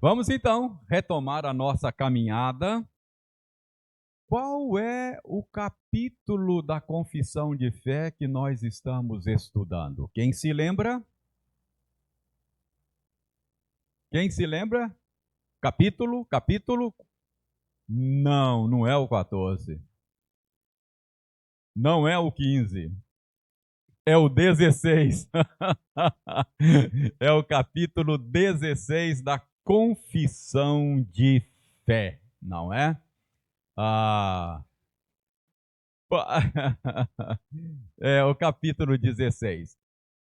Vamos então retomar a nossa caminhada. Qual é o capítulo da confissão de fé que nós estamos estudando? Quem se lembra? Quem se lembra? Capítulo? Não, não é o 14. Não é o 15. É o 16. É o capítulo 16 da confissão de fé, não é? Ah, é o capítulo 16.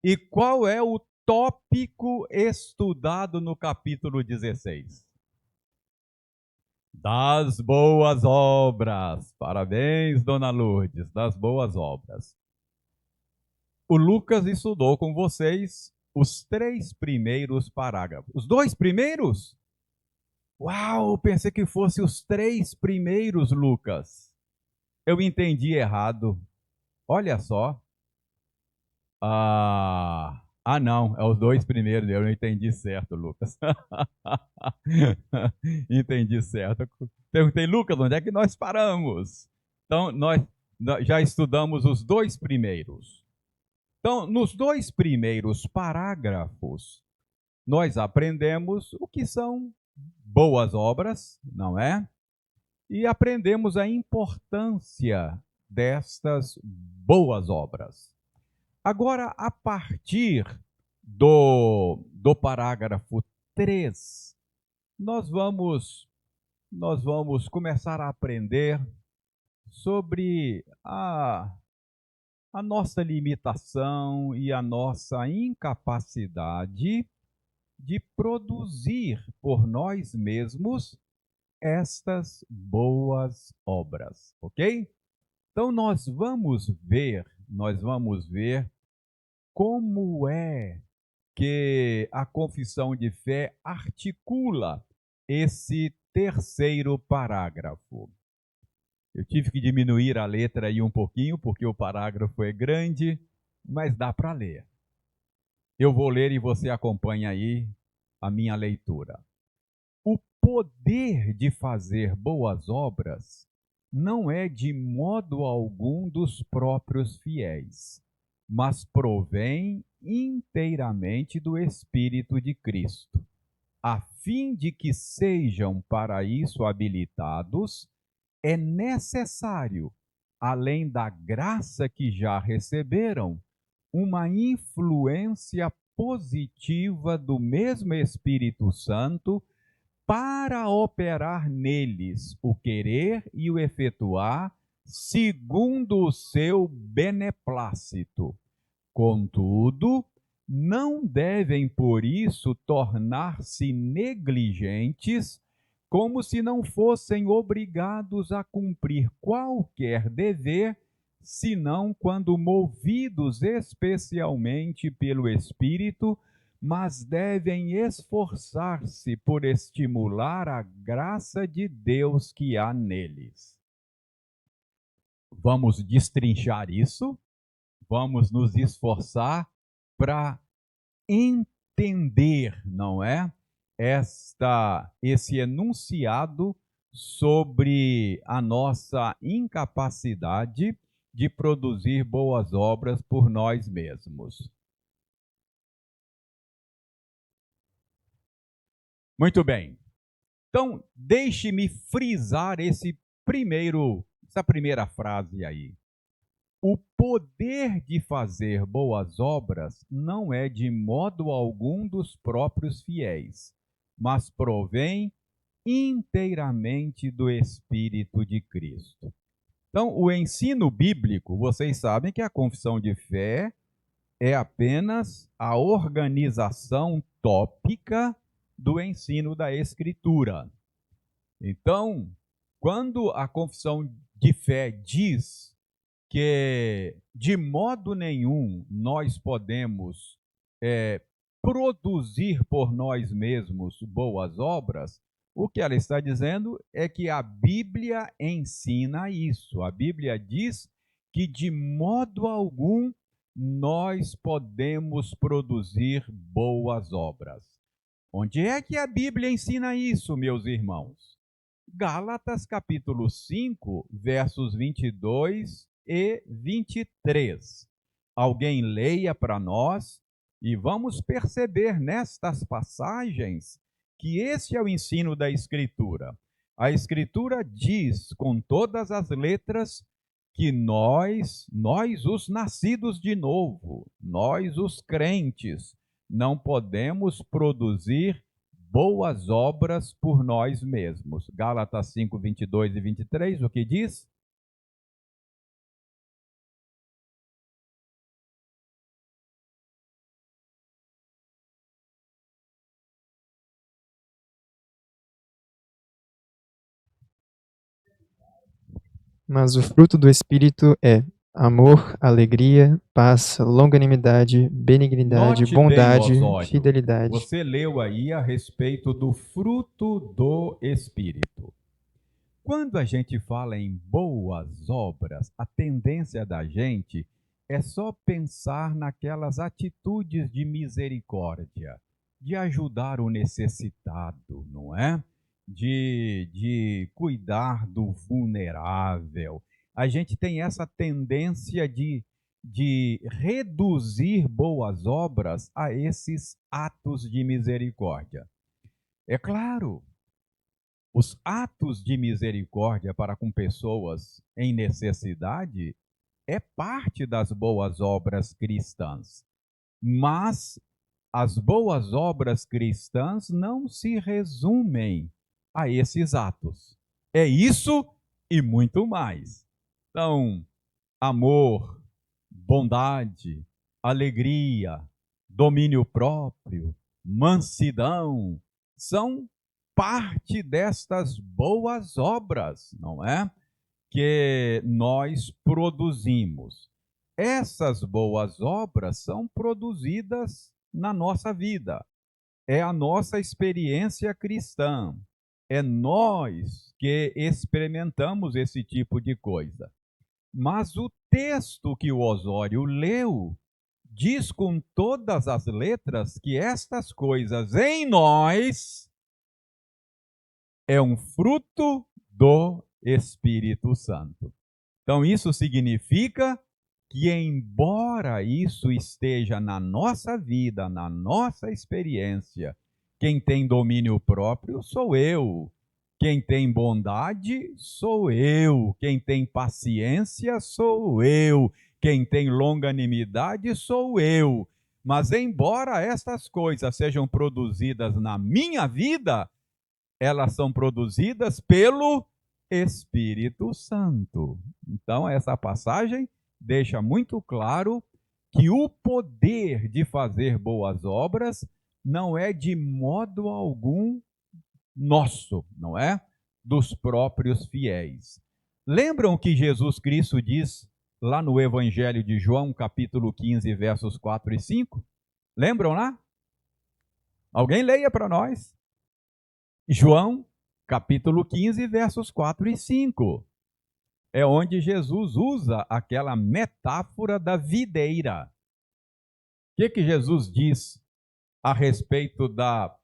E qual é o tópico estudado no capítulo 16? Das boas obras. Parabéns, dona Lourdes, das boas obras. O Lucas estudou com vocês os 3 primeiros parágrafos. Os 2 primeiros? Uau, pensei que fosse os 3 primeiros, Lucas. Eu entendi errado. Olha só. Não, é os 2 primeiros. Eu não entendi certo, Lucas. Entendi certo. Perguntei, Lucas, onde é que nós paramos? Então, nós já estudamos os 2 primeiros. Então, nos 2 primeiros parágrafos, nós aprendemos o que são boas obras, não é? E aprendemos a importância destas boas obras. Agora, a partir do parágrafo 3, nós vamos começar a aprender sobre a nossa limitação e a nossa incapacidade de produzir por nós mesmos estas boas obras, ok? Então nós vamos ver como é que a confissão de fé articula esse terceiro parágrafo. Eu tive que diminuir a letra aí um pouquinho, porque o parágrafo é grande, mas dá para ler. Eu vou ler e você acompanha aí a minha leitura. O poder de fazer boas obras não é de modo algum dos próprios fiéis, mas provém inteiramente do Espírito de Cristo, a fim de que sejam para isso habilitados. É necessário, além da graça que já receberam, uma influência positiva do mesmo Espírito Santo para operar neles o querer e o efetuar segundo o seu beneplácito. Contudo, não devem por isso tornar-se negligentes, como se não fossem obrigados a cumprir qualquer dever, senão quando movidos especialmente pelo Espírito, mas devem esforçar-se por estimular a graça de Deus que há neles. Vamos destrinchar isso, vamos nos esforçar para entender, não é? Esse enunciado sobre a nossa incapacidade de produzir boas obras por nós mesmos. Muito bem. Então, deixe-me frisar essa primeira frase aí. O poder de fazer boas obras não é de modo algum dos próprios fiéis, mas provém inteiramente do Espírito de Cristo. Então, o ensino bíblico, vocês sabem que a confissão de fé é apenas a organização tópica do ensino da Escritura. Então, quando a confissão de fé diz que de modo nenhum nós podemos produzir por nós mesmos boas obras, o que ela está dizendo é que a Bíblia ensina isso. A Bíblia diz que de modo algum nós podemos produzir boas obras. Onde é que a Bíblia ensina isso, meus irmãos? Gálatas capítulo 5, versos 22 e 23. Alguém leia para nós e vamos perceber nestas passagens que esse é o ensino da Escritura. A Escritura diz com todas as letras que nós os nascidos de novo, nós os crentes, não podemos produzir boas obras por nós mesmos. Gálatas 5, 22 e 23, o que diz? Mas o fruto do Espírito é amor, alegria, paz, longanimidade, benignidade, Note bem, bondade, Osório, fidelidade. você leu aí a respeito do fruto do Espírito. Quando a gente fala em boas obras, a tendência da gente é só pensar naquelas atitudes de misericórdia, de ajudar o necessitado, não é? De cuidar do vulnerável. A gente tem essa tendência de reduzir boas obras a esses atos de misericórdia. É claro, os atos de misericórdia para com pessoas em necessidade é parte das boas obras cristãs. Mas as boas obras cristãs não se resumem a esses atos. É isso e muito mais. Então, amor, bondade, alegria, domínio próprio, mansidão, são parte destas boas obras, não é? Que nós produzimos. Essas boas obras são produzidas na nossa vida. É a nossa experiência cristã. É nós que experimentamos esse tipo de coisa. Mas o texto que o Osório leu diz com todas as letras que estas coisas em nós é um fruto do Espírito Santo. Então, isso significa que, embora isso esteja na nossa vida, na nossa experiência, quem tem domínio próprio sou eu. Quem tem bondade sou eu. Quem tem paciência sou eu. Quem tem longanimidade sou eu. Mas, embora estas coisas sejam produzidas na minha vida, elas são produzidas pelo Espírito Santo. Então, essa passagem deixa muito claro que o poder de fazer boas obras não é de modo algum nosso, não é? Dos próprios fiéis. Lembram que Jesus Cristo diz lá no Evangelho de João, capítulo 15, versos 4 e 5? Lembram lá? Alguém leia para nós. João, capítulo 15, versos 4 e 5. É onde Jesus usa aquela metáfora da videira. O que Jesus diz a respeito da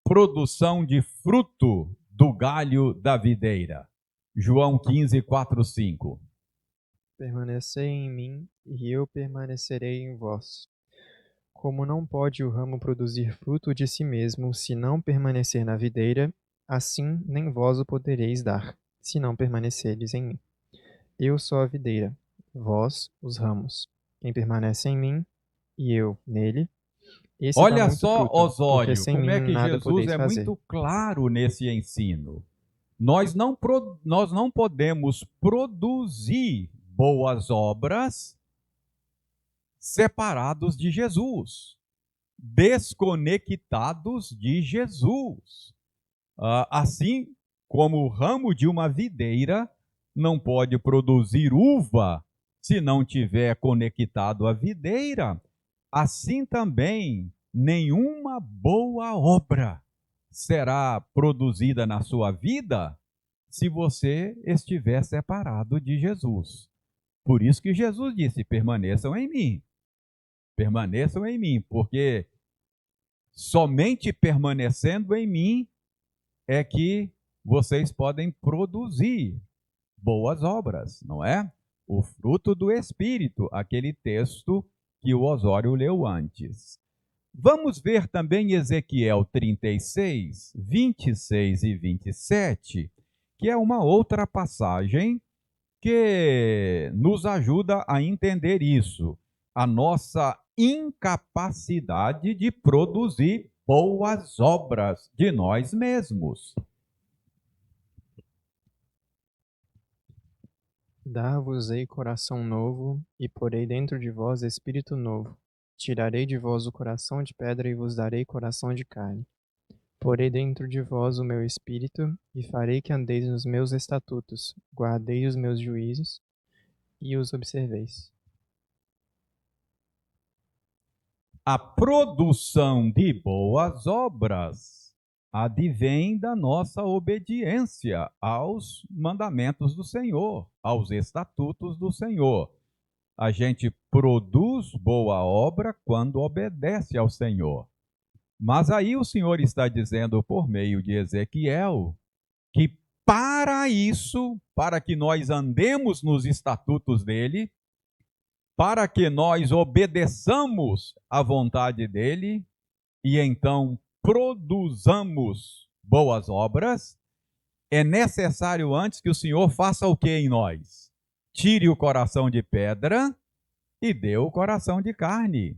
produção de fruto do galho da videira? João 15, 4, 5. Permanecei em mim, e eu permanecerei em vós. Como não pode o ramo produzir fruto de si mesmo, se não permanecer na videira, assim nem vós o podereis dar, se não permanecerdes em mim. Eu sou a videira, vós os ramos. Quem permanece em mim, e eu nele, esse dá Olha muito só, fruto, porque Osório, sem como mim é que nada Jesus podeis é fazer. muito claro nesse ensino. Nós não podemos produzir boas obras separados de Jesus, desconectados de Jesus. Assim como o ramo de uma videira não pode produzir uva se não tiver conectado à videira, assim também nenhuma boa obra será produzida na sua vida se você estiver separado de Jesus. Por isso que Jesus disse: permaneçam em mim, porque Somente permanecendo em mim é que vocês podem produzir boas obras, não é? O fruto do Espírito, aquele texto que o Osório leu antes. Vamos ver também Ezequiel 36, 26 e 27, que é uma outra passagem que nos ajuda a entender isso, a nossa incapacidade de produzir boas obras de nós mesmos. Dar-vos-ei coração novo, e porei dentro de vós espírito novo. Tirarei de vós o coração de pedra e vos darei coração de carne. Porei dentro de vós o meu espírito, e farei que andeis nos meus estatutos, guardeis os meus juízos, e os observeis. A produção de boas obras advém da nossa obediência aos mandamentos do Senhor, aos estatutos do Senhor. A gente produz boa obra quando obedece ao Senhor. Mas aí o Senhor está dizendo por meio de Ezequiel que para isso, para que nós andemos nos estatutos dele, para que nós obedeçamos à vontade dele e então produzamos boas obras, é necessário antes que o Senhor faça o que em nós? Tire o coração de pedra e dê o coração de carne.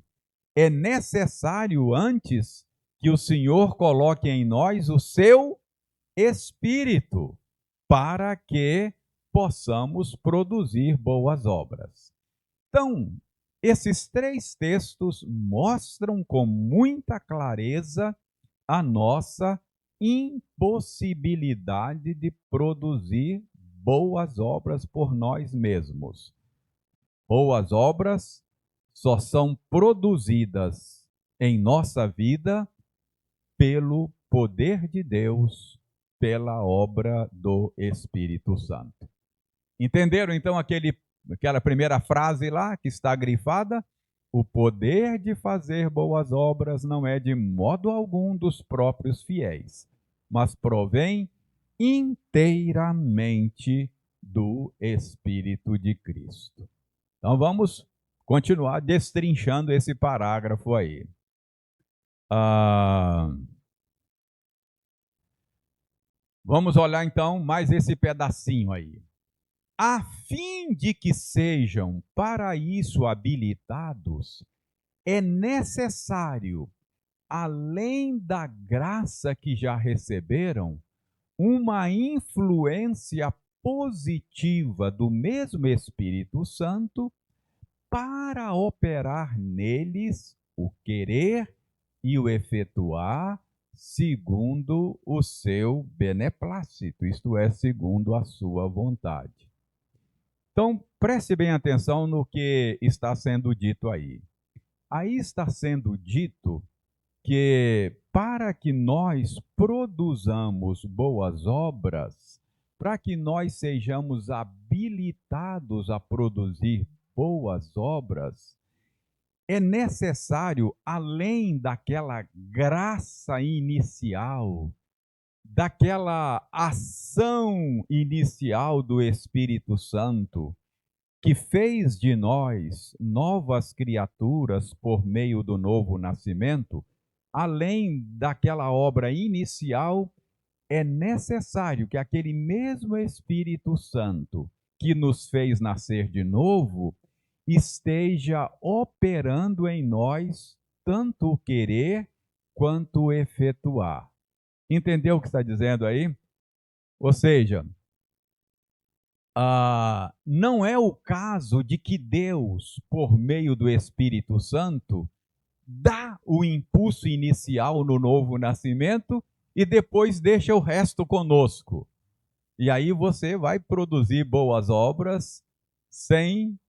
É necessário antes que o Senhor coloque em nós o seu Espírito, para que possamos produzir boas obras. Então, esses três textos mostram com muita clareza a nossa impossibilidade de produzir boas obras por nós mesmos. Boas obras só são produzidas em nossa vida pelo poder de Deus, pela obra do Espírito Santo. Entenderam então aquela primeira frase lá que está grifada? O poder de fazer boas obras não é de modo algum dos próprios fiéis, mas provém inteiramente do Espírito de Cristo. Então vamos continuar destrinchando esse parágrafo aí. Vamos olhar então mais esse pedacinho aí. A fim de que sejam para isso habilitados, é necessário, além da graça que já receberam, uma influência positiva do mesmo Espírito Santo para operar neles o querer e o efetuar segundo o seu beneplácito, isto é, segundo a sua vontade. Então, preste bem atenção no que está sendo dito aí. Aí está sendo dito que para que nós produzamos boas obras, para que nós sejamos habilitados a produzir boas obras, é necessário, além daquela graça inicial, daquela ação inicial do Espírito Santo, que fez de nós novas criaturas por meio do novo nascimento, além daquela obra inicial, é necessário que aquele mesmo Espírito Santo que nos fez nascer de novo esteja operando em nós tanto o querer quanto o efetuar. Entendeu o que está dizendo aí? Ou seja, não é o caso de que Deus, por meio do Espírito Santo, dá o impulso inicial no novo nascimento e depois deixa o resto conosco. E aí você vai produzir boas obras sem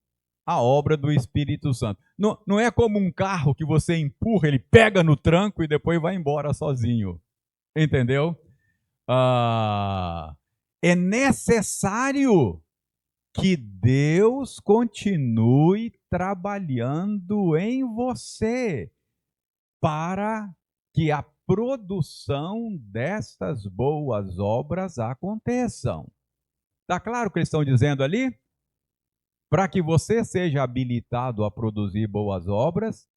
a obra do Espírito Santo. Não é como um carro que você empurra, ele pega no tranco e depois vai embora sozinho. Entendeu? É necessário que Deus continue trabalhando em você para que a produção destas boas obras aconteçam. Está claro o que eles estão dizendo ali? Para que você seja habilitado a produzir boas obras,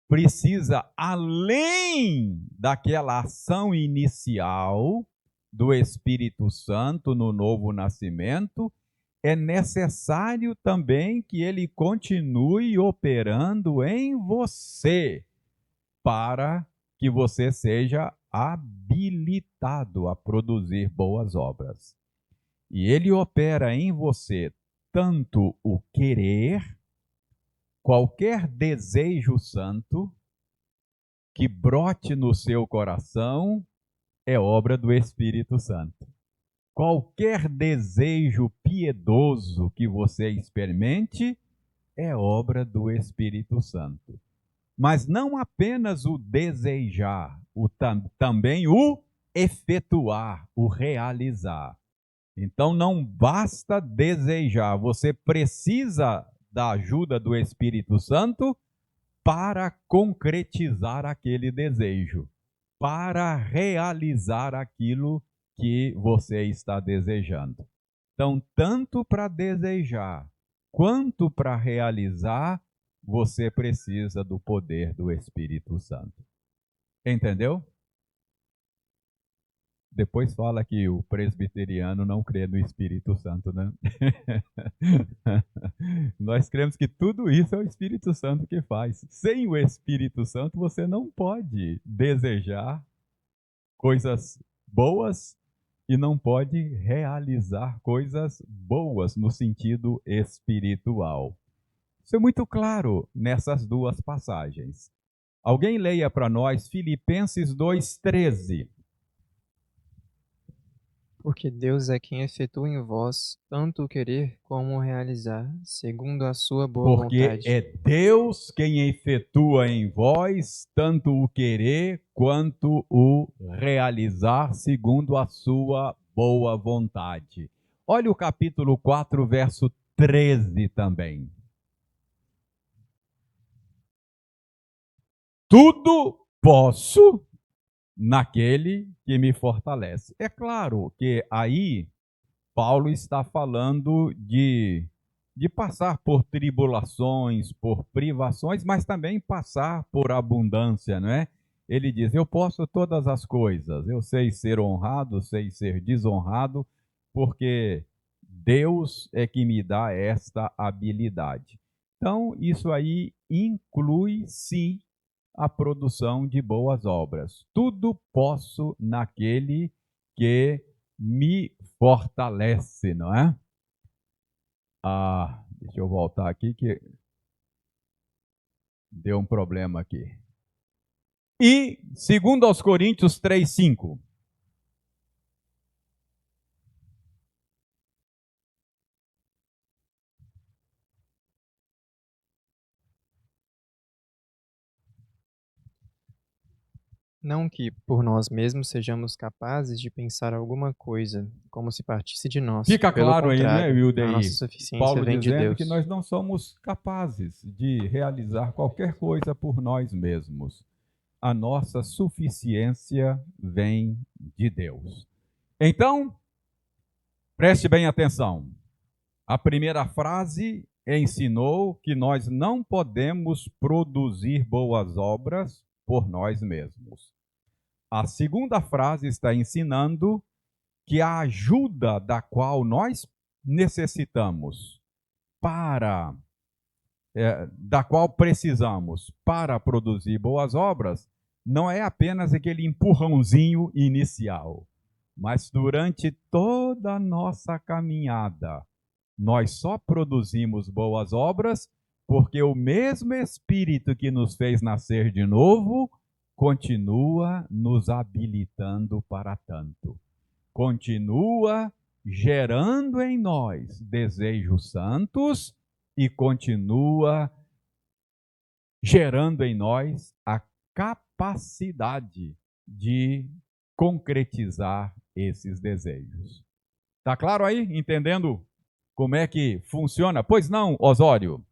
precisa, além daquela ação inicial do Espírito Santo no novo nascimento, é necessário também que ele continue operando em você, para que você seja habilitado a produzir boas obras. E ele opera em você tanto o querer, qualquer desejo santo que brote no seu coração é obra do Espírito Santo. Qualquer desejo piedoso que você experimente é obra do Espírito Santo. Mas não apenas o desejar, também o efetuar, o realizar. Então não basta desejar, você precisa da ajuda do Espírito Santo para concretizar aquele desejo, para realizar aquilo que você está desejando. Então, tanto para desejar quanto para realizar, você precisa do poder do Espírito Santo. Entendeu? Depois fala que o presbiteriano não crê no Espírito Santo, né? Nós cremos que tudo isso é o Espírito Santo que faz. Sem o Espírito Santo, você não pode desejar coisas boas e não pode realizar coisas boas no sentido espiritual. Isso é muito claro nessas duas passagens. Alguém leia para nós Filipenses 2,13. Porque Deus é quem efetua em vós tanto o querer como o realizar, segundo a sua boa Porque vontade. é Deus quem efetua em vós tanto o querer quanto o realizar, segundo a sua boa vontade. Olha o capítulo 4, verso 13 também. Tudo posso naquele que me fortalece. É claro que aí Paulo está falando de passar por tribulações, por privações, mas também passar por abundância, não é? Ele diz: eu posso todas as coisas, eu sei ser honrado, sei ser desonrado, porque Deus é que me dá esta habilidade. Então, isso aí inclui, sim, a produção de boas obras. Tudo posso naquele que me fortalece, não é? Deixa eu voltar aqui que deu um problema aqui. E, segundo aos Coríntios 3:5. Não que, por nós mesmos, sejamos capazes de pensar alguma coisa, como se partisse de nós. Fica Pelo claro aí, né, contrário, a nossa Wildeir? suficiência Paulo vem de dizendo Deus. que nós não somos capazes de realizar qualquer coisa por nós mesmos. A nossa suficiência vem de Deus. Então, preste bem atenção. A primeira frase ensinou que nós não podemos produzir boas obras por nós mesmos. A segunda frase está ensinando que a ajuda da qual nós necessitamos da qual precisamos para produzir boas obras, não é apenas aquele empurrãozinho inicial, mas durante toda a nossa caminhada, nós só produzimos boas obras porque o mesmo Espírito que nos fez nascer de novo continua nos habilitando para tanto. Continua gerando em nós desejos santos e continua gerando em nós a capacidade de concretizar esses desejos. Tá claro aí? Entendendo como é que funciona? Pois não, Osório?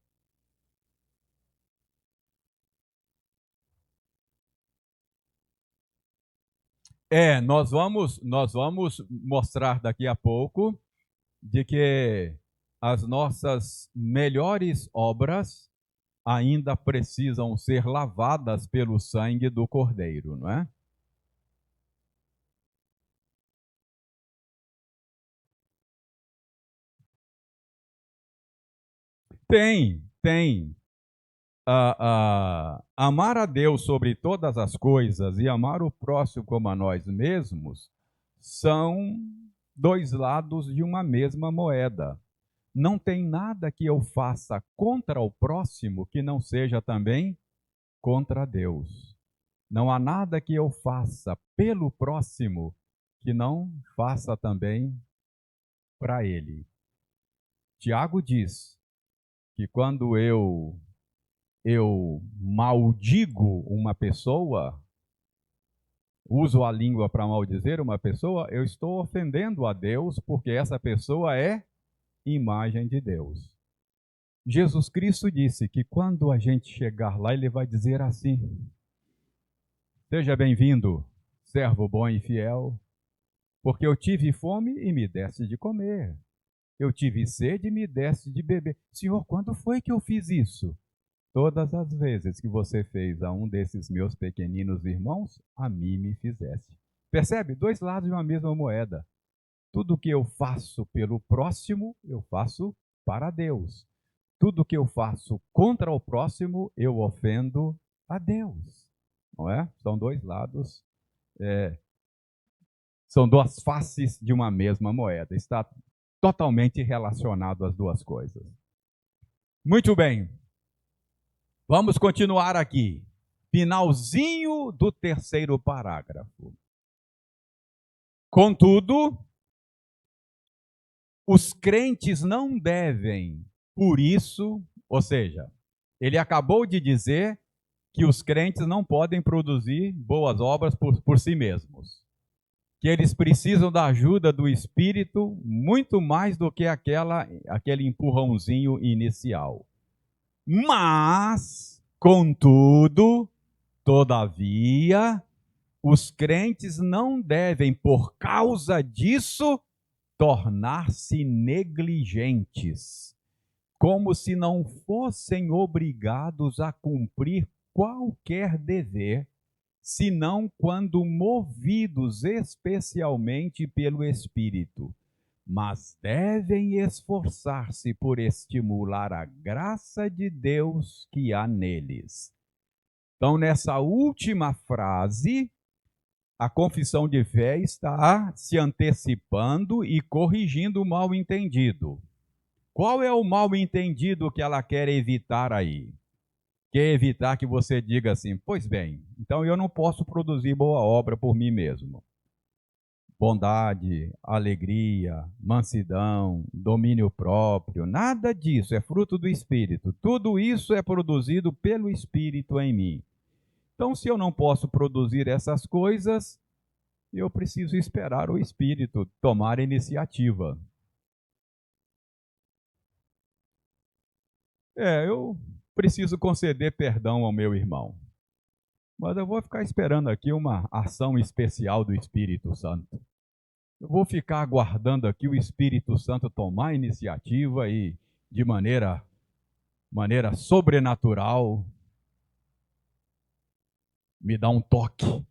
Nós vamos mostrar daqui a pouco de que as nossas melhores obras ainda precisam ser lavadas pelo sangue do Cordeiro, não é? Tem. Amar a Deus sobre todas as coisas e amar o próximo como a nós mesmos são dois lados de uma mesma moeda. Não tem nada que eu faça contra o próximo que não seja também contra Deus. Não há nada que eu faça pelo próximo que não faça também para ele. Tiago diz que quando eu maldigo uma pessoa, uso a língua para maldizer uma pessoa, eu estou ofendendo a Deus, porque essa pessoa é imagem de Deus. Jesus Cristo disse que quando a gente chegar lá, ele vai dizer assim: seja bem-vindo, servo bom e fiel, porque eu tive fome e me deste de comer. Eu tive sede e me deste de beber. Senhor, quando foi que eu fiz isso? Todas as vezes que você fez a um desses meus pequeninos irmãos, a mim me fizeste. Percebe? Dois lados de uma mesma moeda. Tudo que eu faço pelo próximo, eu faço para Deus. Tudo que eu faço contra o próximo, eu ofendo a Deus. Não é? São dois lados, são duas faces de uma mesma moeda. Está totalmente relacionado às duas coisas. Muito bem. Vamos continuar aqui. Finalzinho do terceiro parágrafo. Contudo, os crentes não devem, por isso, ou seja, ele acabou de dizer que os crentes não podem produzir boas obras por si mesmos. Que eles precisam da ajuda do Espírito muito mais do que aquele empurrãozinho inicial. Mas, contudo, todavia, os crentes não devem, por causa disso, tornar-se negligentes, como se não fossem obrigados a cumprir qualquer dever, senão quando movidos especialmente pelo Espírito, mas devem esforçar-se por estimular a graça de Deus que há neles. Então, nessa última frase, a confissão de fé está se antecipando e corrigindo o mal-entendido. Qual é o mal-entendido que ela quer evitar aí? Quer evitar que você diga assim: pois bem, então eu não posso produzir boa obra por mim mesmo. Bondade, alegria, mansidão, domínio próprio, nada disso, é fruto do Espírito. Tudo isso é produzido pelo Espírito em mim. Então, se eu não posso produzir essas coisas, eu preciso esperar o Espírito tomar a iniciativa. Eu preciso conceder perdão ao meu irmão. Mas eu vou ficar esperando aqui uma ação especial do Espírito Santo. Eu vou ficar aguardando aqui o Espírito Santo tomar a iniciativa e, de maneira sobrenatural, me dar um toque.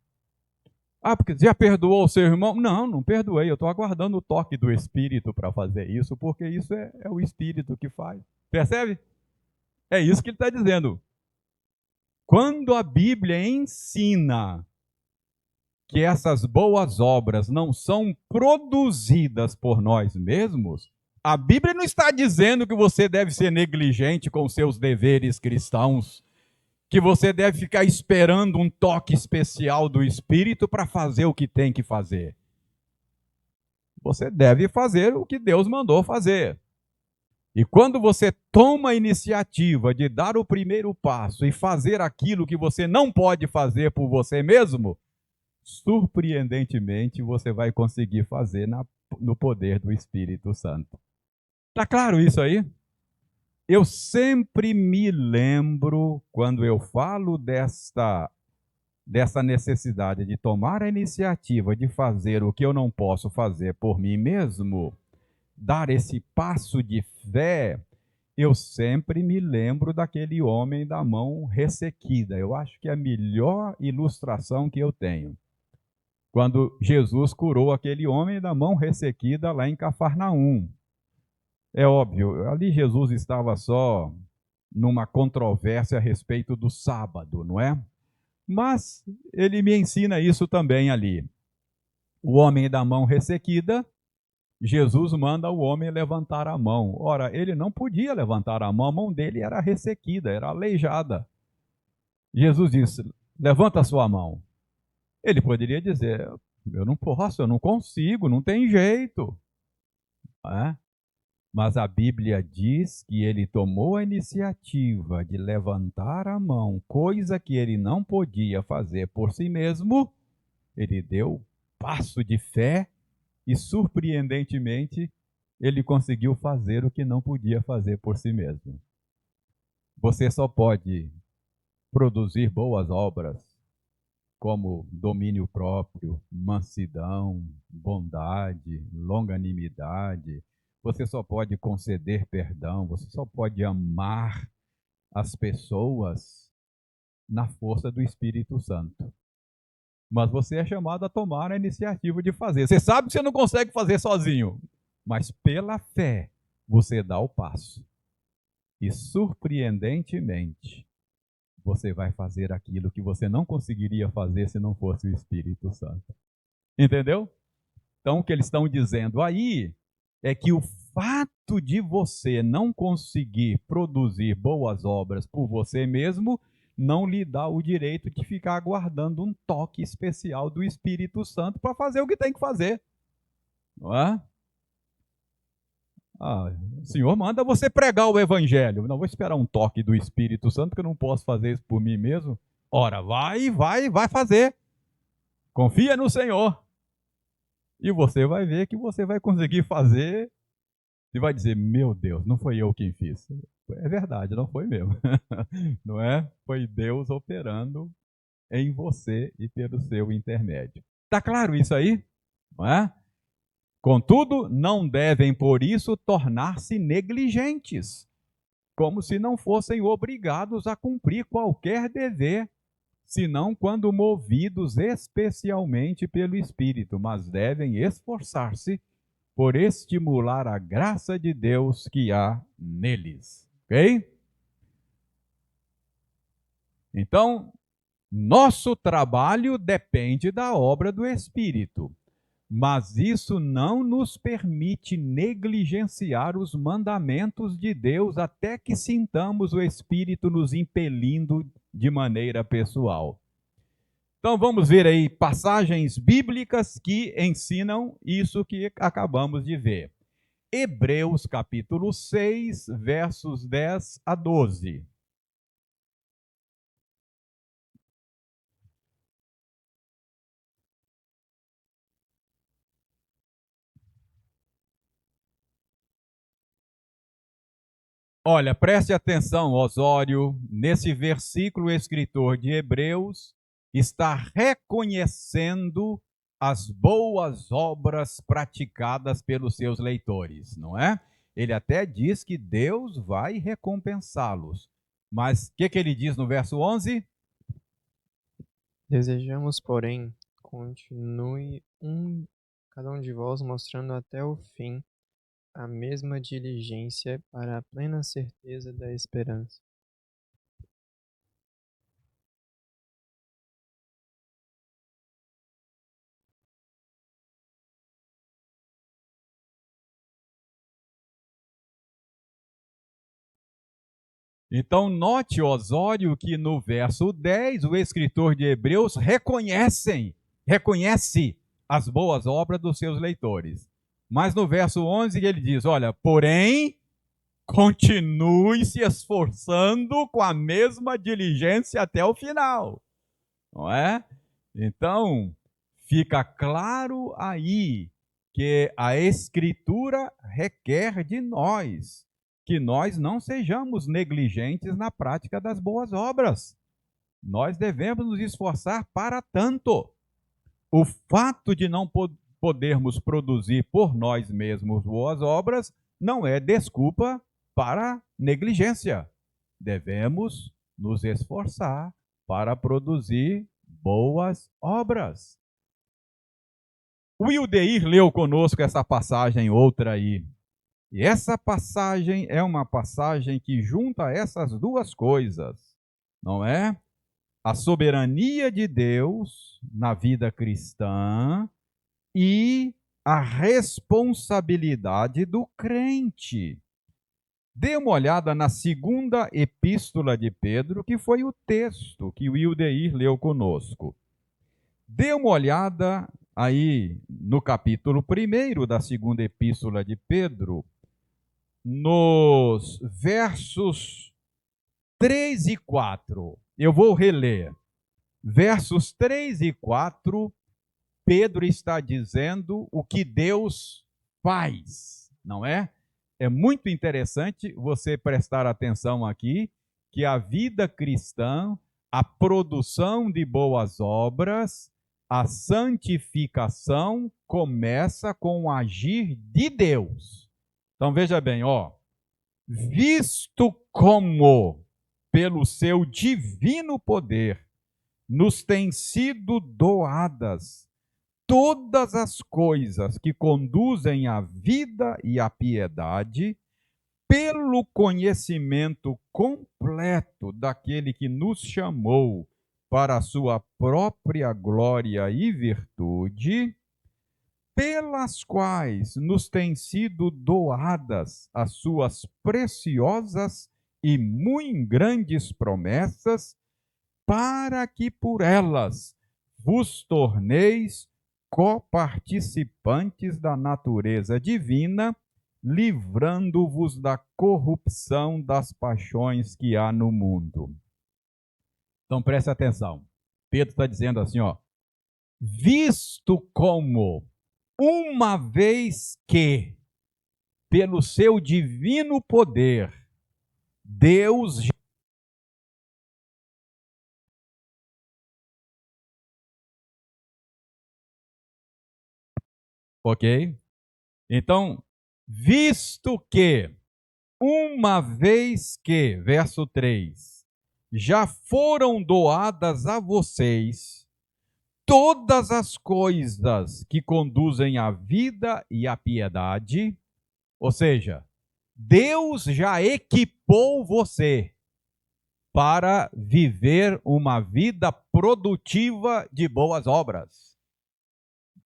Porque já perdoou o seu irmão? Não, não perdoei. Eu estou aguardando o toque do Espírito para fazer isso, porque isso é o Espírito que faz. Percebe? É isso que ele está dizendo. Quando a Bíblia ensina que essas boas obras não são produzidas por nós mesmos, a Bíblia não está dizendo que você deve ser negligente com seus deveres cristãos, que você deve ficar esperando um toque especial do Espírito para fazer o que tem que fazer. Você deve fazer o que Deus mandou fazer. E quando você toma a iniciativa de dar o primeiro passo e fazer aquilo que você não pode fazer por você mesmo, surpreendentemente você vai conseguir fazer no poder do Espírito Santo. Tá claro isso aí? Eu sempre me lembro, quando eu falo dessa necessidade de tomar a iniciativa de fazer o que eu não posso fazer por mim mesmo, dar esse passo de fé, eu sempre me lembro daquele homem da mão ressequida. Eu acho que é a melhor ilustração que eu tenho. Quando Jesus curou aquele homem da mão ressequida lá em Cafarnaum. É óbvio, ali Jesus estava só numa controvérsia a respeito do sábado, não é? Mas ele me ensina isso também ali. O homem da mão ressequida, Jesus manda o homem levantar a mão. Ora, ele não podia levantar a mão dele era ressequida, era aleijada. Jesus disse: levanta a sua mão. Ele poderia dizer: eu não posso, eu não consigo, não tem jeito. É? Mas a Bíblia diz que ele tomou a iniciativa de levantar a mão, coisa que ele não podia fazer por si mesmo. Ele deu passo de fé e, surpreendentemente, ele conseguiu fazer o que não podia fazer por si mesmo. Você só pode produzir boas obras, como domínio próprio, mansidão, bondade, longanimidade. Você só pode conceder perdão, você só pode amar as pessoas na força do Espírito Santo. Mas você é chamado a tomar a iniciativa de fazer. Você sabe que você não consegue fazer sozinho, mas pela fé você dá o passo. E surpreendentemente, você vai fazer aquilo que você não conseguiria fazer se não fosse o Espírito Santo. Entendeu? Então, o que eles estão dizendo aí é que o fato de você não conseguir produzir boas obras por você mesmo não lhe dá o direito de ficar aguardando um toque especial do Espírito Santo para fazer o que tem que fazer. Não é? O Senhor manda você pregar o Evangelho. Não vou esperar um toque do Espírito Santo, que eu não posso fazer isso por mim mesmo. Ora, vai fazer. Confia no Senhor. E você vai ver que você vai conseguir fazer. E vai dizer: meu Deus, não foi eu quem fiz. É verdade, não foi mesmo. Não é? Foi Deus operando em você e pelo seu intermédio. Tá claro isso aí? Não é? Contudo, não devem por isso tornar-se negligentes, como se não fossem obrigados a cumprir qualquer dever, senão quando movidos especialmente pelo Espírito, mas devem esforçar-se por estimular a graça de Deus que há neles. Ok? Então, nosso trabalho depende da obra do Espírito, mas isso não nos permite negligenciar os mandamentos de Deus até que sintamos o Espírito nos impelindo de maneira pessoal. Então vamos ver aí passagens bíblicas que ensinam isso que acabamos de ver. Hebreus capítulo 6, versos 10 a 12. Olha, preste atenção, Osório, nesse versículo o escritor de Hebreus está reconhecendo as boas obras praticadas pelos seus leitores, não é? Ele até diz que Deus vai recompensá-los. Mas o que ele diz no verso 11? Desejamos, porém, continue cada um de vós mostrando até o fim a mesma diligência para a plena certeza da esperança. Então, note, Osório, que no verso 10, o escritor de Hebreus reconhece as boas obras dos seus leitores. Mas no verso 11 ele diz: olha, porém, continue se esforçando com a mesma diligência até o final. Não é? Então, fica claro aí que a Escritura requer de nós que nós não sejamos negligentes na prática das boas obras. nós devemos nos esforçar para tanto. O fato de não podermos produzir por nós mesmos boas obras não é desculpa para negligência. Devemos nos esforçar para produzir boas obras. O Wildeir leu conosco essa passagem outra aí. E essa passagem é uma passagem que junta essas duas coisas, não é? A soberania de Deus na vida cristã e a responsabilidade do crente. Dê uma olhada na segunda epístola de Pedro, que foi o texto que o Wildeir leu conosco. Dê uma olhada aí no capítulo 1 da segunda epístola de Pedro, nos versos 3 e 4. Eu vou reler. Versos 3 e 4, Pedro está dizendo o que Deus faz, não é? É muito interessante você prestar atenção aqui que a vida cristã, a produção de boas obras, a santificação começa com o agir de Deus. Então veja bem, visto como pelo seu divino poder nos têm sido doadas todas as coisas que conduzem à vida e à piedade, pelo conhecimento completo daquele que nos chamou para a sua própria glória e virtude, pelas quais nos têm sido doadas as suas preciosas e muito grandes promessas, para que por elas vos torneis coparticipantes da natureza divina, livrando-vos da corrupção das paixões que há no mundo. Então preste atenção. Pedro está dizendo assim, visto como, uma vez que, pelo seu divino poder, Deus ok? Então, visto que, uma vez que, verso 3, já foram doadas a vocês todas as coisas que conduzem à vida e à piedade, ou seja, Deus já equipou você para viver uma vida produtiva de boas obras.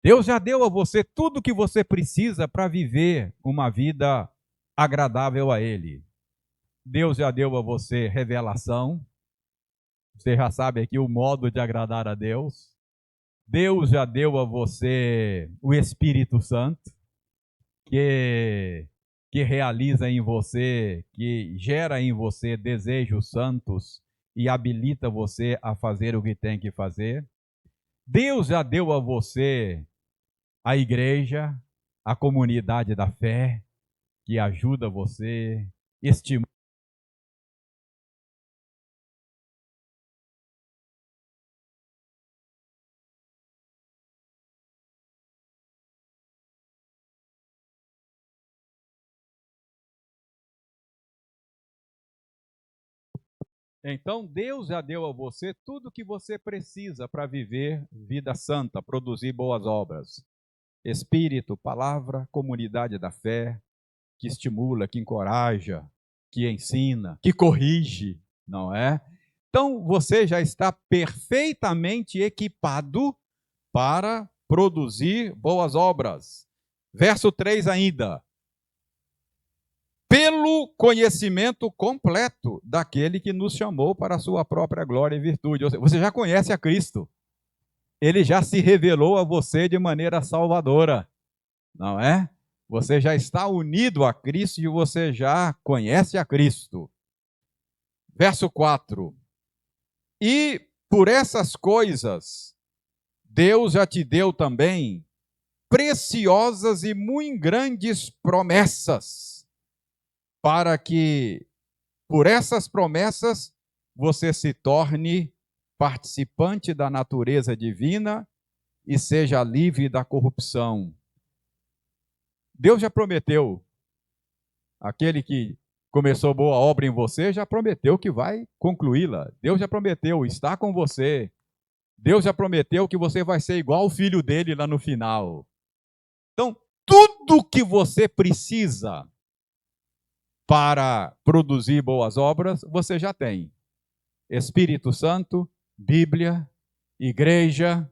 Deus já deu a você tudo o que você precisa para viver uma vida agradável a Ele. Deus já deu a você revelação. Você já sabe aqui o modo de agradar a Deus. Deus já deu a você o Espírito Santo, que realiza em você, que gera em você desejos santos e habilita você a fazer o que tem que fazer. Deus já deu a você a igreja, a comunidade da fé, que ajuda você, estimula. Então, Deus já deu a você tudo o que você precisa para viver vida santa, produzir boas obras. Espírito, palavra, comunidade da fé, que estimula, que encoraja, que ensina, que corrige, não é? Então, você já está perfeitamente equipado para produzir boas obras. Verso 3 ainda. Pelo conhecimento completo daquele que nos chamou para a sua própria glória e virtude. Ou seja, você já conhece a Cristo. Ele já se revelou a você de maneira salvadora, não é? Você já está unido a Cristo e você já conhece a Cristo. Verso 4. E por essas coisas, Deus já te deu também preciosas e muito grandes promessas, para que, por essas promessas, você se torne participante da natureza divina e seja livre da corrupção. Deus já prometeu. Aquele que começou boa obra em você já prometeu que vai concluí-la. Deus já prometeu estar com você. Deus já prometeu que você vai ser igual ao filho dele lá no final. Então, tudo que você precisa para produzir boas obras, você já tem. Espírito Santo, Bíblia, igreja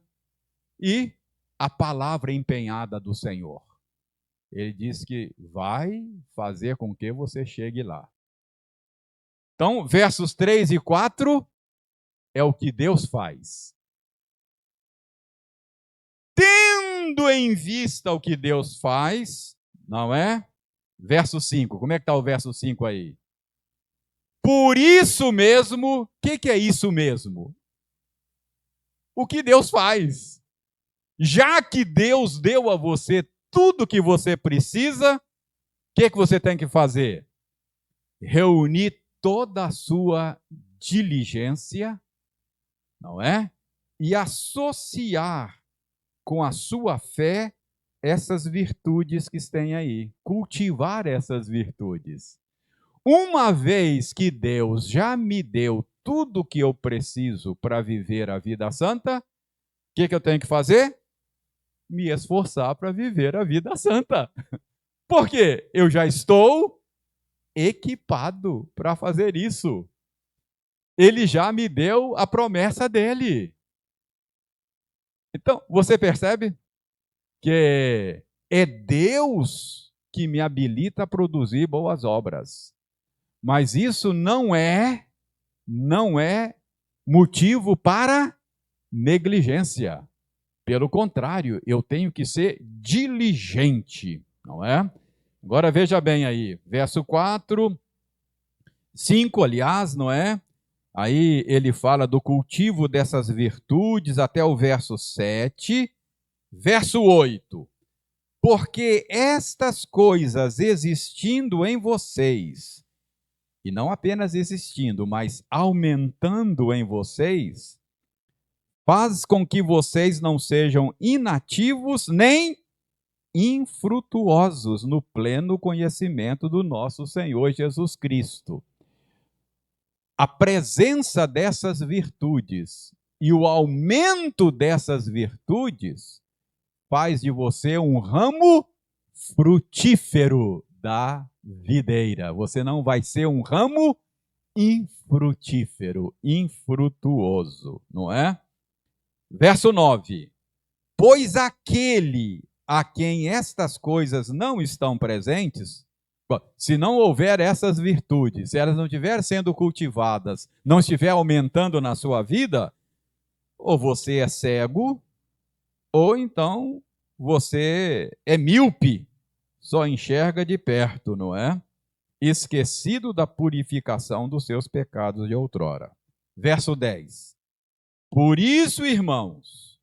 e a palavra empenhada do Senhor. Ele diz que vai fazer com que você chegue lá. Então, versos 3 e 4 é o que Deus faz. Tendo em vista o que Deus faz, não é? Verso 5, como é que está o verso 5 aí? Por isso mesmo, o que é isso mesmo? O que Deus faz. Já que Deus deu a você tudo que você precisa, o que você tem que fazer? Reunir toda a sua diligência, não é? E associar com a sua fé essas virtudes que têm aí. Cultivar essas virtudes. Uma vez que Deus já me deu tudo que eu preciso para viver a vida santa, o que eu tenho que fazer? Me esforçar para viver a vida santa. Por quê? Eu já estou equipado para fazer isso. Ele já me deu a promessa dele. Então, você percebe que é Deus que me habilita a produzir boas obras. Mas isso não é motivo para negligência. Pelo contrário, eu tenho que ser diligente, não é? Agora veja bem aí, verso 4, 5, aliás, não é? Aí ele fala do cultivo dessas virtudes até o verso 7, verso 8. Porque estas coisas existindo em vocês, e não apenas existindo, mas aumentando em vocês, faz com que vocês não sejam inativos nem infrutuosos no pleno conhecimento do nosso Senhor Jesus Cristo. A presença dessas virtudes e o aumento dessas virtudes faz de você um ramo frutífero da videira. Você não vai ser um ramo infrutífero, infrutuoso, não é? Verso 9. Pois aquele a quem estas coisas não estão presentes, se não houver essas virtudes, se elas não estiverem sendo cultivadas, não estiver aumentando na sua vida, ou você é cego, ou então você é míope, só enxerga de perto, não é? Esquecido da purificação dos seus pecados de outrora. Verso 10. Por isso, irmãos,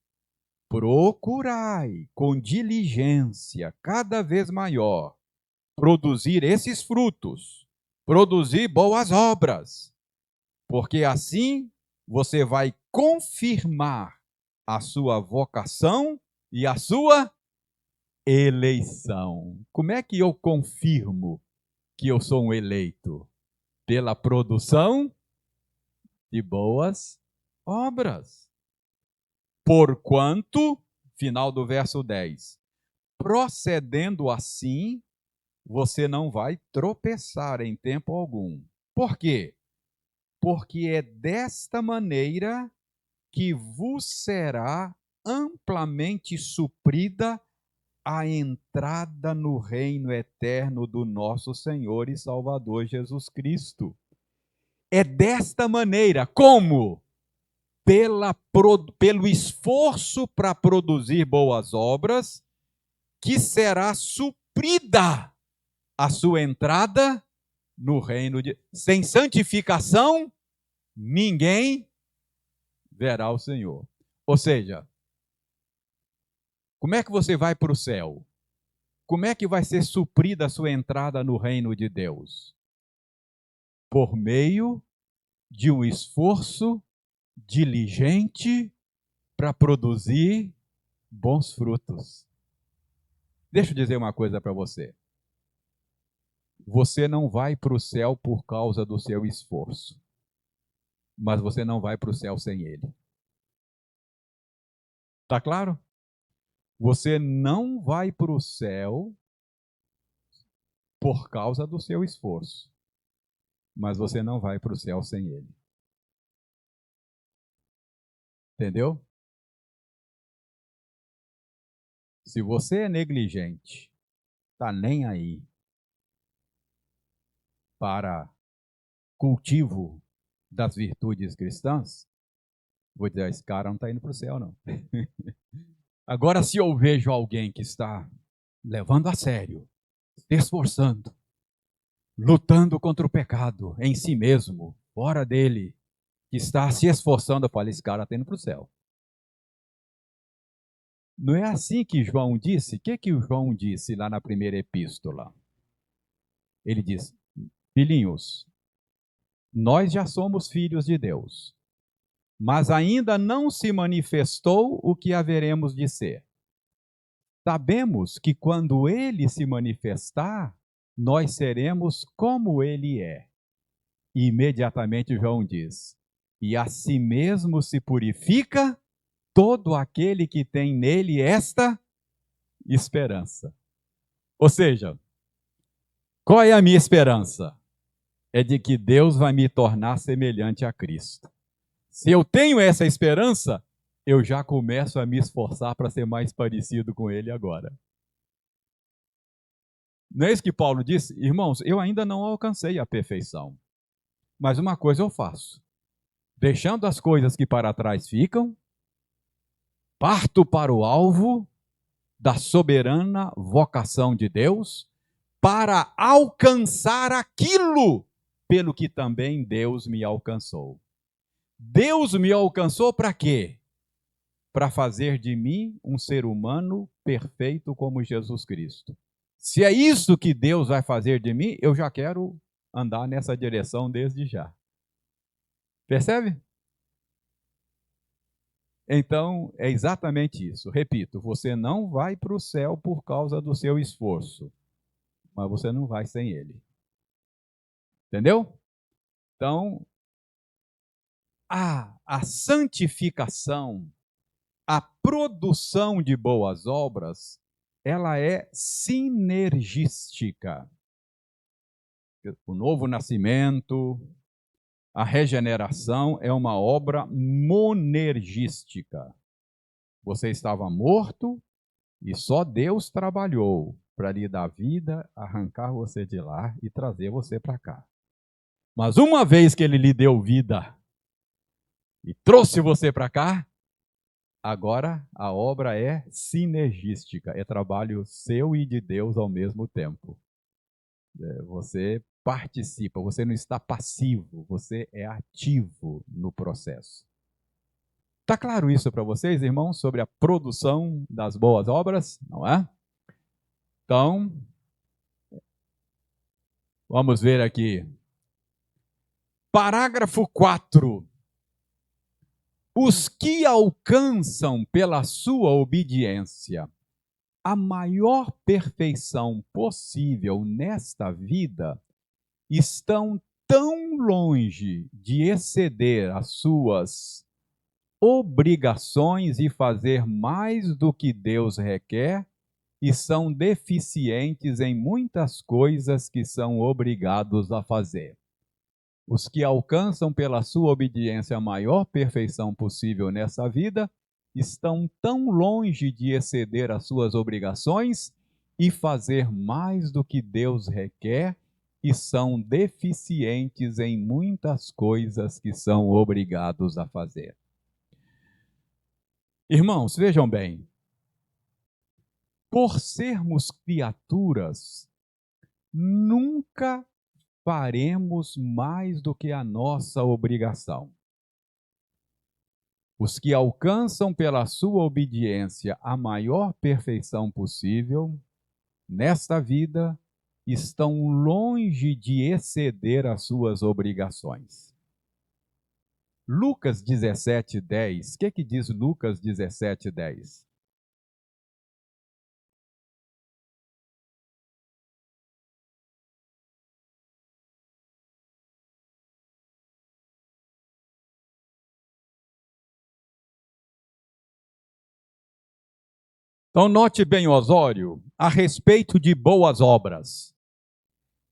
procurai com diligência cada vez maior produzir esses frutos, produzir boas obras, porque assim você vai confirmar a sua vocação e a sua eleição. Como é que eu confirmo que eu sou um eleito? Pela produção de boas obras. Porquanto, final do verso 10, procedendo assim, você não vai tropeçar em tempo algum. Por quê? Porque é desta maneira que vos será amplamente suprida a entrada no reino eterno do nosso Senhor e Salvador Jesus Cristo. É desta maneira. Como? Pelo esforço para produzir boas obras, que será suprida a sua entrada no reino de... Sem santificação, ninguém verá o Senhor. Ou seja, como é que você vai para o céu? Como é que vai ser suprida a sua entrada no reino de Deus? Por meio de um esforço diligente para produzir bons frutos. Deixa eu dizer uma coisa para você. Você não vai para o céu por causa do seu esforço, mas você não vai para o céu sem ele. Tá claro? Você não vai para o céu por causa do seu esforço, mas você não vai para o céu sem ele. Entendeu? Se você é negligente, tá nem aí para cultivo das virtudes cristãs, vou dizer, esse cara não está indo para o céu, não. Agora, se eu vejo alguém que está levando a sério, se esforçando, lutando contra o pecado em si mesmo, fora dele, que está se esforçando, eu falo, esse cara está indo para o céu. Não é assim que João disse? O que o João disse lá na primeira epístola? Ele diz, filhinhos, nós já somos filhos de Deus, mas ainda não se manifestou o que haveremos de ser. Sabemos que quando ele se manifestar, nós seremos como ele é. E imediatamente João diz, e a si mesmo se purifica todo aquele que tem nele esta esperança. Ou seja, qual é a minha esperança? É de que Deus vai me tornar semelhante a Cristo. Se eu tenho essa esperança, eu já começo a me esforçar para ser mais parecido com ele agora. Não é isso que Paulo disse? Irmãos, eu ainda não alcancei a perfeição. Mas uma coisa eu faço. Deixando as coisas que para trás ficam, parto para o alvo da soberana vocação de Deus para alcançar aquilo pelo que também Deus me alcançou. Deus me alcançou para quê? Para fazer de mim um ser humano perfeito como Jesus Cristo. Se é isso que Deus vai fazer de mim, eu já quero andar nessa direção desde já. Percebe? Então, é exatamente isso. Repito, você não vai para o céu por causa do seu esforço, mas você não vai sem ele. Entendeu? Então, a santificação, a produção de boas obras, ela é sinergística. O novo nascimento, a regeneração é uma obra monergística. Você estava morto e só Deus trabalhou para lhe dar vida, arrancar você de lá e trazer você para cá. Mas uma vez que ele lhe deu vida e trouxe você para cá, agora a obra é sinergística, é trabalho seu e de Deus ao mesmo tempo. Você participa, você não está passivo, você é ativo no processo. Está claro isso para vocês, irmãos, sobre a produção das boas obras, não é? Então, vamos ver aqui. Parágrafo 4. Os que alcançam pela sua obediência a maior perfeição possível nesta vida estão tão longe de exceder as suas obrigações e fazer mais do que Deus requer, e são deficientes em muitas coisas que são obrigados a fazer. Os que alcançam pela sua obediência a maior perfeição possível nessa vida estão tão longe de exceder as suas obrigações e fazer mais do que Deus requer, e são deficientes em muitas coisas que são obrigados a fazer. Irmãos, vejam bem, por sermos criaturas, nunca faremos mais do que a nossa obrigação. Os que alcançam pela sua obediência a maior perfeição possível nesta vida estão longe de exceder as suas obrigações. Lucas 17:10. O que diz Lucas 17:10? Então, note bem, Osório, a respeito de boas obras.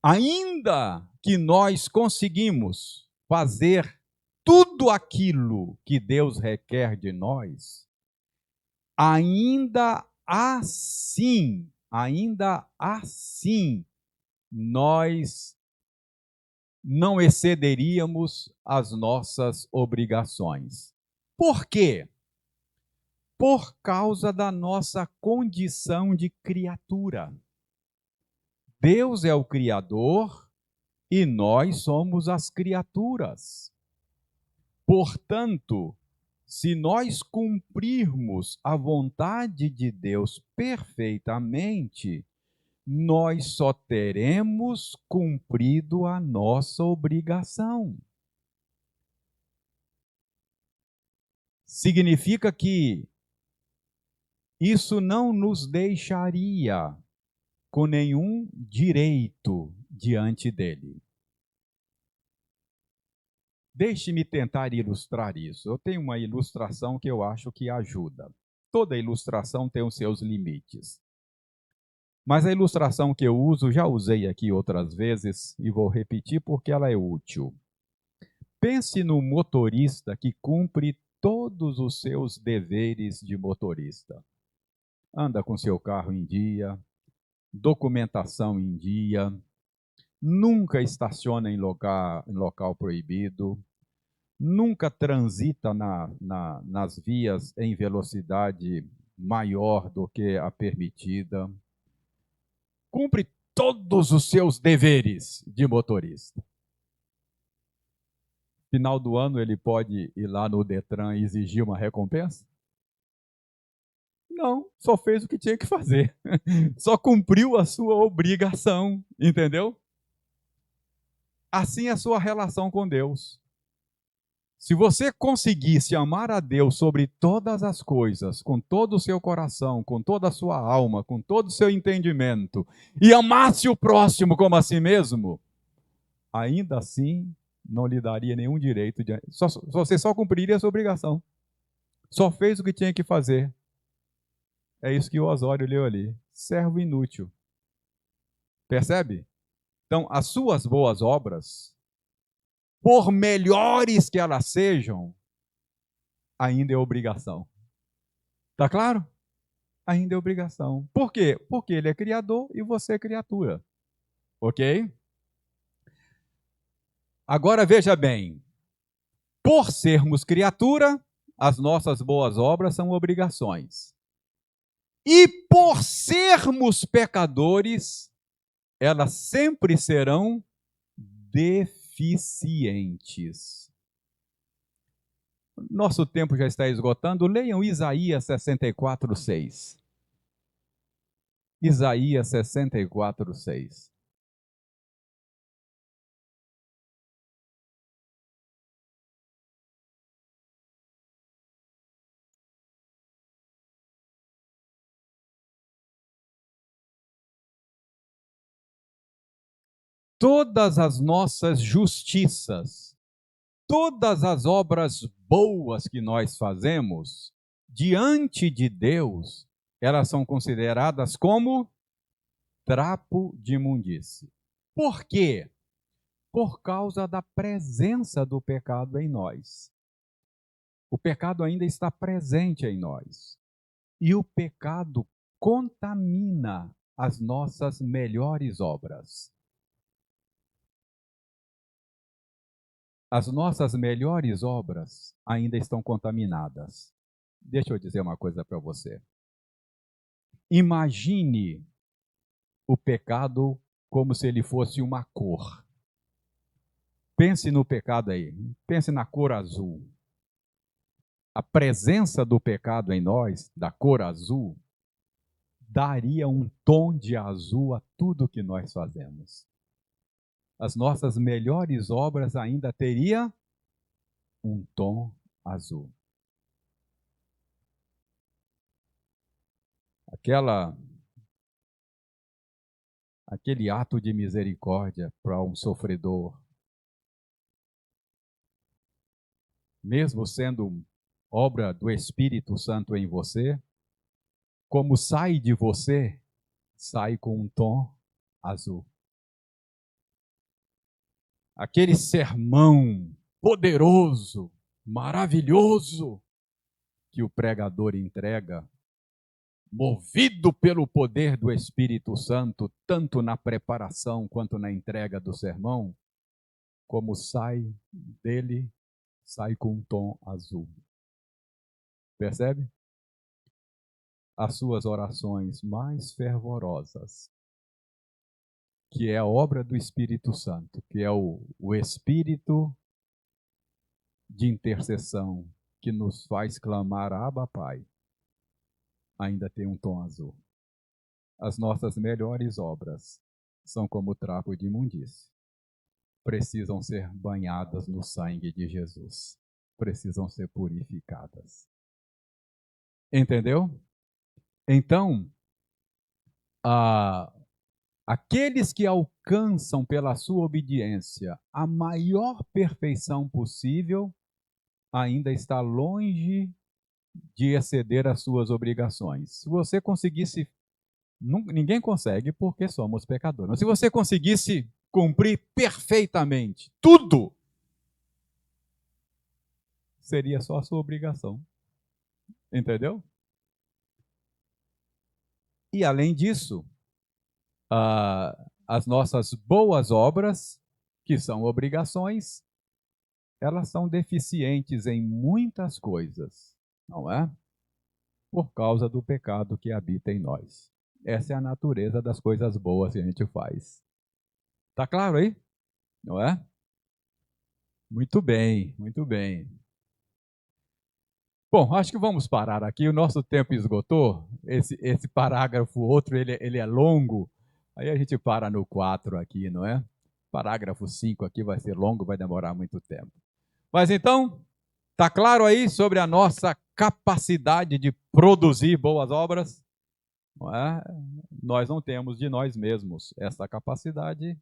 Ainda que nós conseguimos fazer tudo aquilo que Deus requer de nós, ainda assim, nós não excederíamos as nossas obrigações. Por quê? Por causa da nossa condição de criatura. Deus é o Criador e nós somos as criaturas. Portanto, se nós cumprirmos a vontade de Deus perfeitamente, nós só teremos cumprido a nossa obrigação. Significa que isso não nos deixaria com nenhum direito diante dele. Deixe-me tentar ilustrar isso. Eu tenho uma ilustração que eu acho que ajuda. Toda ilustração tem os seus limites. Mas a ilustração que eu uso, já usei aqui outras vezes e vou repetir porque ela é útil. Pense no motorista que cumpre todos os seus deveres de motorista. Anda com seu carro em dia, documentação em dia, nunca estaciona em local proibido, nunca transita nas vias em velocidade maior do que a permitida, cumpre todos os seus deveres de motorista. Final do ano ele pode ir lá no Detran e exigir uma recompensa? Não, só fez o que tinha que fazer. Só cumpriu a sua obrigação, entendeu? Assim é a sua relação com Deus. Se você conseguisse amar a Deus sobre todas as coisas, com todo o seu coração, com toda a sua alma, com todo o seu entendimento, e amasse o próximo como a si mesmo, ainda assim não lhe daria nenhum direito. Você só cumpriria a sua obrigação. Só fez o que tinha que fazer. É isso que o Osório leu ali. Servo inútil. Percebe? Então, as suas boas obras, por melhores que elas sejam, ainda é obrigação. Tá claro? Ainda é obrigação. Por quê? Porque ele é criador e você é criatura. Ok? Agora veja bem. Por sermos criatura, as nossas boas obras são obrigações. E por sermos pecadores, elas sempre serão deficientes. Nosso tempo já está esgotando. Leiam Isaías 64:6. Isaías 64:6. Todas as nossas justiças, todas as obras boas que nós fazemos, diante de Deus, elas são consideradas como trapo de imundície. Por quê? Por causa da presença do pecado em nós. O pecado ainda está presente em nós. E o pecado contamina as nossas melhores obras. As nossas melhores obras ainda estão contaminadas. Deixa eu dizer uma coisa para você. Imagine o pecado como se ele fosse uma cor. Pense no pecado aí. Pense na cor azul. A presença do pecado em nós, da cor azul, daria um tom de azul a tudo que nós fazemos. As nossas melhores obras ainda teriam um tom azul. Aquele ato de misericórdia para um sofredor, mesmo sendo obra do Espírito Santo em você, como sai de você, sai com um tom azul. Aquele sermão poderoso, maravilhoso, que o pregador entrega, movido pelo poder do Espírito Santo, tanto na preparação quanto na entrega do sermão, como sai dele, sai com um tom azul. Percebe? As suas orações mais fervorosas, que é a obra do Espírito Santo, que é o Espírito de intercessão que nos faz clamar Abba Pai, ainda tem um tom azul. As nossas melhores obras são como trapo de imundície. Precisam ser banhadas no sangue de Jesus. Precisam ser purificadas. Entendeu? Então, aqueles que alcançam pela sua obediência a maior perfeição possível, ainda está longe de exceder as suas obrigações. Se você conseguisse, ninguém consegue porque somos pecadores, mas se você conseguisse cumprir perfeitamente tudo, seria só a sua obrigação. Entendeu? E além disso, as nossas boas obras, que são obrigações, elas são deficientes em muitas coisas, não é? Por causa do pecado que habita em nós. Essa é a natureza das coisas boas que a gente faz. Tá claro aí? Não é? Muito bem, muito bem. Bom, acho que vamos parar aqui. O nosso tempo esgotou. Esse parágrafo outro, ele é longo. Aí a gente para no 4 aqui, não é? Parágrafo 5 aqui vai ser longo, vai demorar muito tempo. Mas então, tá claro aí sobre a nossa capacidade de produzir boas obras? Não é? Nós não temos de nós mesmos essa capacidade.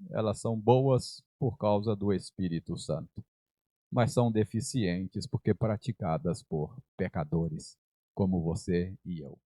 Elas são boas por causa do Espírito Santo, mas são deficientes porque praticadas por pecadores como você e eu.